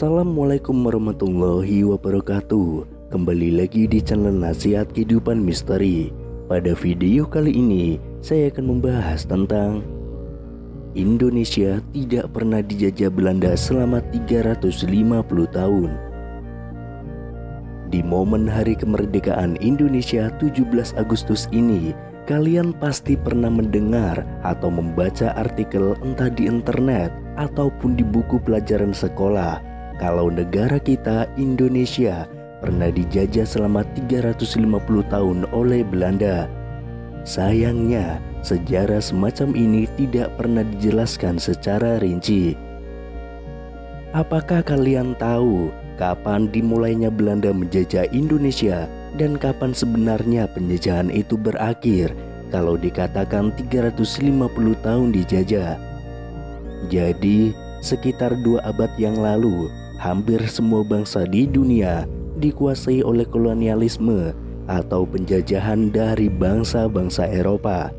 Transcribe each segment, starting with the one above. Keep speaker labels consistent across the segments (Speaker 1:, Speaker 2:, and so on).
Speaker 1: Assalamualaikum warahmatullahi wabarakatuh. Kembali lagi di channel Nasihat Kehidupan Misteri. Pada video kali ini saya akan membahas tentang Indonesia tidak pernah dijajah Belanda selama 350 tahun. Di momen hari kemerdekaan Indonesia 17 Agustus ini, kalian pasti pernah mendengar atau membaca artikel entah di internet ataupun di buku pelajaran sekolah kalau negara kita Indonesia pernah dijajah selama 350 tahun oleh Belanda. Sayangnya, sejarah semacam ini tidak pernah dijelaskan secara rinci. Apakah kalian tahu kapan dimulainya Belanda menjajah Indonesia dan kapan sebenarnya penjajahan itu berakhir kalau dikatakan 350 tahun dijajah? Jadi, sekitar 2 abad yang lalu, hampir semua bangsa di dunia dikuasai oleh kolonialisme atau penjajahan dari bangsa-bangsa Eropa.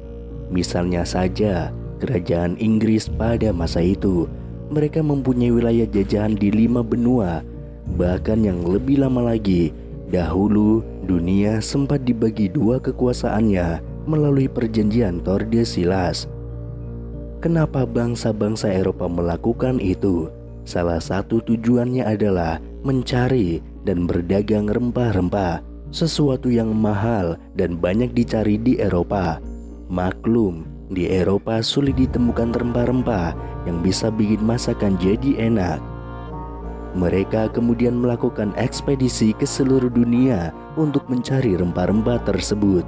Speaker 1: Misalnya saja, kerajaan Inggris pada masa itu, mereka mempunyai wilayah jajahan di 5 benua. Bahkan yang lebih lama lagi, dahulu dunia sempat dibagi 2 kekuasaannya melalui perjanjian Tordesillas. Kenapa bangsa-bangsa Eropa melakukan itu? Salah satu tujuannya adalah mencari dan berdagang rempah-rempah, sesuatu yang mahal dan banyak dicari di Eropa. Maklum, di Eropa sulit ditemukan rempah-rempah yang bisa bikin masakan jadi enak. Mereka kemudian melakukan ekspedisi ke seluruh dunia untuk mencari rempah-rempah tersebut,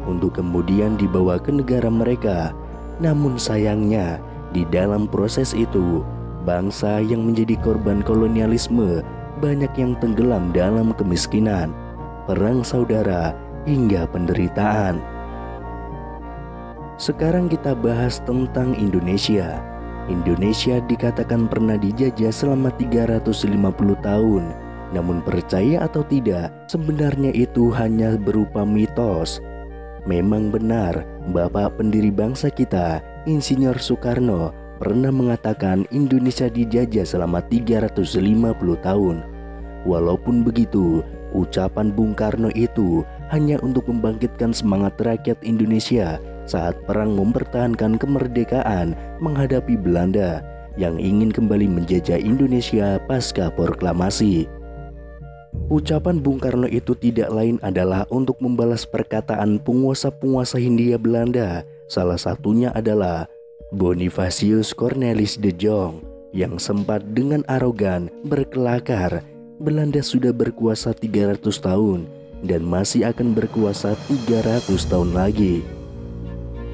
Speaker 1: untuk kemudian dibawa ke negara mereka. Namun sayangnya, di dalam proses itu, bangsa yang menjadi korban kolonialisme banyak yang tenggelam dalam kemiskinan, perang saudara, hingga penderitaan. Sekarang kita bahas tentang Indonesia. Indonesia dikatakan pernah dijajah selama 350 tahun. Namun percaya atau tidak, sebenarnya itu hanya berupa mitos. Memang benar, Bapak pendiri bangsa kita, Insinyur Soekarno, pernah mengatakan Indonesia dijajah selama 350 tahun. Walaupun begitu, ucapan Bung Karno itu hanya untuk membangkitkan semangat rakyat Indonesia saat perang mempertahankan kemerdekaan menghadapi Belanda yang ingin kembali menjajah Indonesia pasca proklamasi. Ucapan Bung Karno itu tidak lain adalah untuk membalas perkataan penguasa-penguasa Hindia Belanda. Salah satunya adalah Bonifacius Cornelis de Jong yang sempat dengan arogan berkelakar, Belanda sudah berkuasa 300 tahun dan masih akan berkuasa 300 tahun lagi.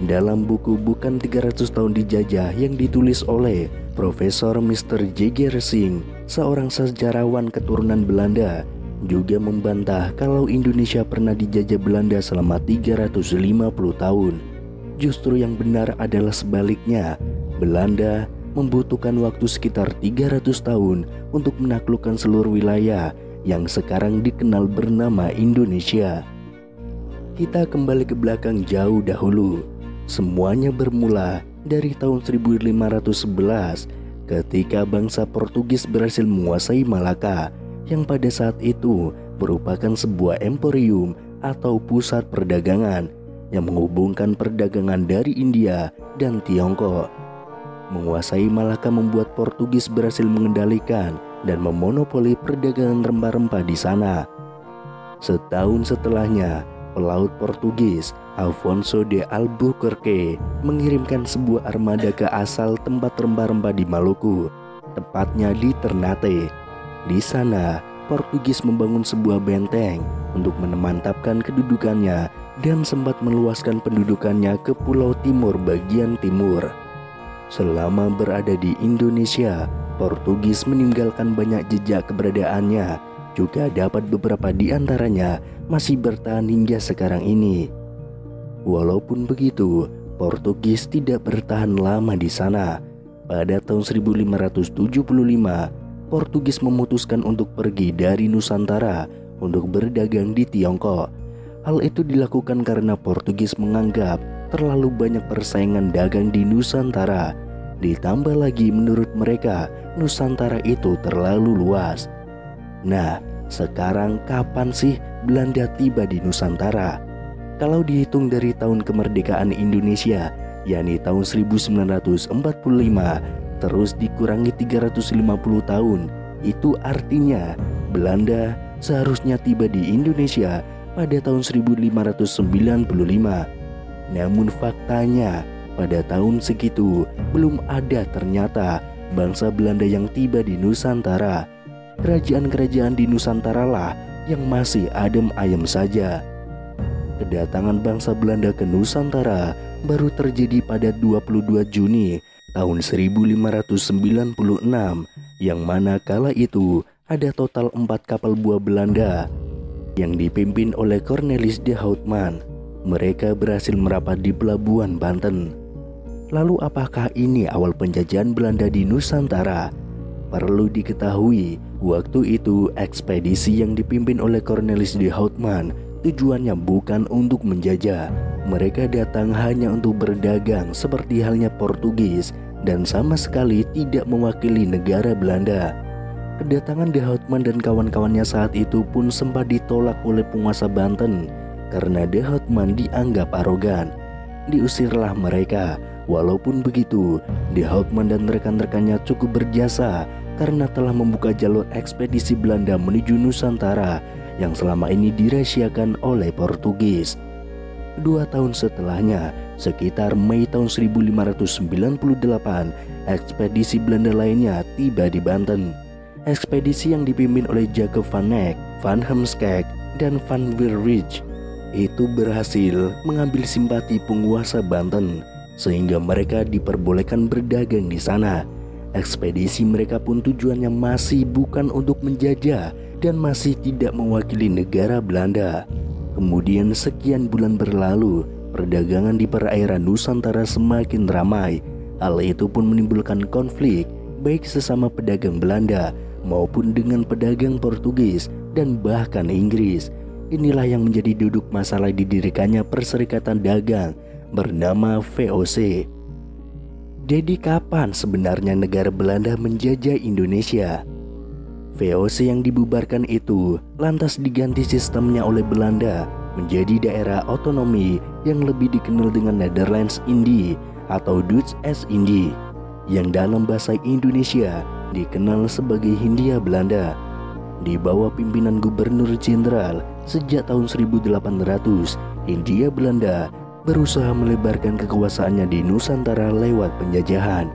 Speaker 1: Dalam buku Bukan 300 Tahun Dijajah yang ditulis oleh Profesor Mr. J.G. Racing, seorang sejarawan keturunan Belanda, juga membantah kalau Indonesia pernah dijajah Belanda selama 350 tahun. Justru yang benar adalah sebaliknya. Belanda membutuhkan waktu sekitar 300 tahun untuk menaklukkan seluruh wilayah yang sekarang dikenal bernama Indonesia. Kita kembali ke belakang jauh dahulu. Semuanya bermula dari tahun 1511 ketika bangsa Portugis berhasil menguasai Malaka, yang pada saat itu merupakan sebuah emporium atau pusat perdagangan yang menghubungkan perdagangan dari India dan Tiongkok. Menguasai Malaka membuat Portugis berhasil mengendalikan dan memonopoli perdagangan rempah-rempah di sana. Setahun setelahnya, pelaut Portugis Afonso de Albuquerque mengirimkan sebuah armada ke asal tempat rempah-rempah di Maluku, tepatnya di Ternate. Di sana, Portugis membangun sebuah benteng untuk menempatkan kedudukannya dan sempat meluaskan pendudukannya ke Pulau Timur bagian timur. Selama berada di Indonesia, Portugis meninggalkan banyak jejak keberadaannya, juga dapat beberapa di antaranya masih bertahan hingga sekarang ini. Walaupun begitu, Portugis tidak bertahan lama di sana. Pada tahun 1575, Portugis memutuskan untuk pergi dari Nusantara untuk berdagang di Tiongkok. Hal itu dilakukan karena Portugis menganggap terlalu banyak persaingan dagang di Nusantara. Ditambah lagi menurut mereka Nusantara itu terlalu luas. Nah, sekarang kapan sih Belanda tiba di Nusantara? Kalau dihitung dari tahun kemerdekaan Indonesia, yakni tahun 1945, terus dikurangi 350 tahun, itu artinya Belanda seharusnya tiba di Indonesia pada tahun 1595. Namun faktanya pada tahun segitu belum ada ternyata bangsa Belanda yang tiba di Nusantara. Kerajaan-kerajaan di Nusantara lah yang masih adem ayem saja. Kedatangan bangsa Belanda ke Nusantara baru terjadi pada 22 Juni tahun 1596, yang mana kala itu ada total 4 kapal buah Belanda yang dipimpin oleh Cornelis de Houtman. Mereka berhasil merapat di pelabuhan Banten. Lalu apakah ini awal penjajahan Belanda di Nusantara? Perlu diketahui, waktu itu ekspedisi yang dipimpin oleh Cornelis de Houtman tujuannya bukan untuk menjajah. Mereka datang hanya untuk berdagang seperti halnya Portugis dan sama sekali tidak mewakili negara Belanda. Kedatangan de Houtman dan kawan-kawannya saat itu pun sempat ditolak oleh penguasa Banten karena de Houtman dianggap arogan. Diusirlah mereka. Walaupun begitu, de Houtman dan rekan-rekannya cukup berjasa karena telah membuka jalur ekspedisi Belanda menuju Nusantara yang selama ini dirahasiakan oleh Portugis. 2 tahun setelahnya, sekitar Mei tahun 1598, ekspedisi Belanda lainnya tiba di Banten. Ekspedisi yang dipimpin oleh Jacob van Eyck, Van Heemskerck, dan Van Wilrijk itu berhasil mengambil simpati penguasa Banten, sehingga mereka diperbolehkan berdagang di sana. Ekspedisi mereka pun tujuannya masih bukan untuk menjajah dan masih tidak mewakili negara Belanda. Kemudian sekian bulan berlalu, perdagangan di perairan Nusantara semakin ramai. Hal itu pun menimbulkan konflik baik sesama pedagang Belanda maupun dengan pedagang Portugis dan bahkan Inggris. Inilah yang menjadi duduk masalah didirikannya Perserikatan Dagang bernama VOC. Jadi kapan sebenarnya negara Belanda menjajah Indonesia? VOC yang dibubarkan itu lantas diganti sistemnya oleh Belanda menjadi daerah otonomi yang lebih dikenal dengan Netherlands Indie atau Dutch East Indie, yang dalam bahasa Indonesia dikenal sebagai Hindia Belanda. Di bawah pimpinan Gubernur Jenderal sejak tahun 1800, Hindia Belanda berusaha melebarkan kekuasaannya di Nusantara lewat penjajahan.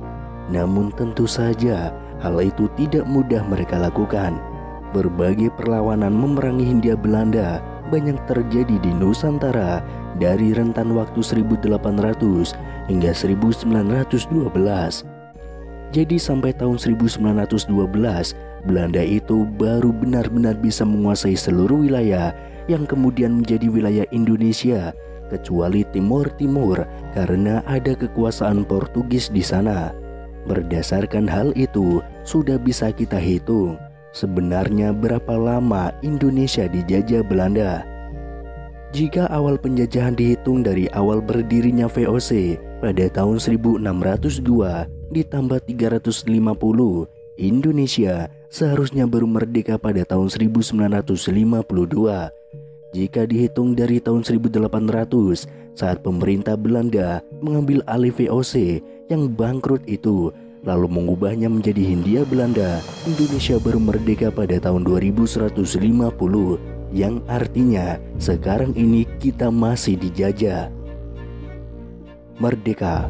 Speaker 1: Namun tentu saja hal itu tidak mudah mereka lakukan. Berbagai perlawanan memerangi Hindia Belanda banyak terjadi di Nusantara dari rentan waktu 1800 hingga 1912. Jadi sampai tahun 1912, Belanda itu baru benar-benar bisa menguasai seluruh wilayah yang kemudian menjadi wilayah Indonesia, kecuali Timur Timur karena ada kekuasaan Portugis di sana. Berdasarkan hal itu, sudah bisa kita hitung sebenarnya berapa lama Indonesia dijajah Belanda. Jika awal penjajahan dihitung dari awal berdirinya VOC pada tahun 1602 ditambah 350, Indonesia seharusnya baru merdeka pada tahun 1952. Jika dihitung dari tahun 1800 saat pemerintah Belanda mengambil alih VOC yang bangkrut itu lalu mengubahnya menjadi Hindia Belanda, Indonesia baru merdeka pada tahun 2150, yang artinya sekarang ini kita masih dijajah. Merdeka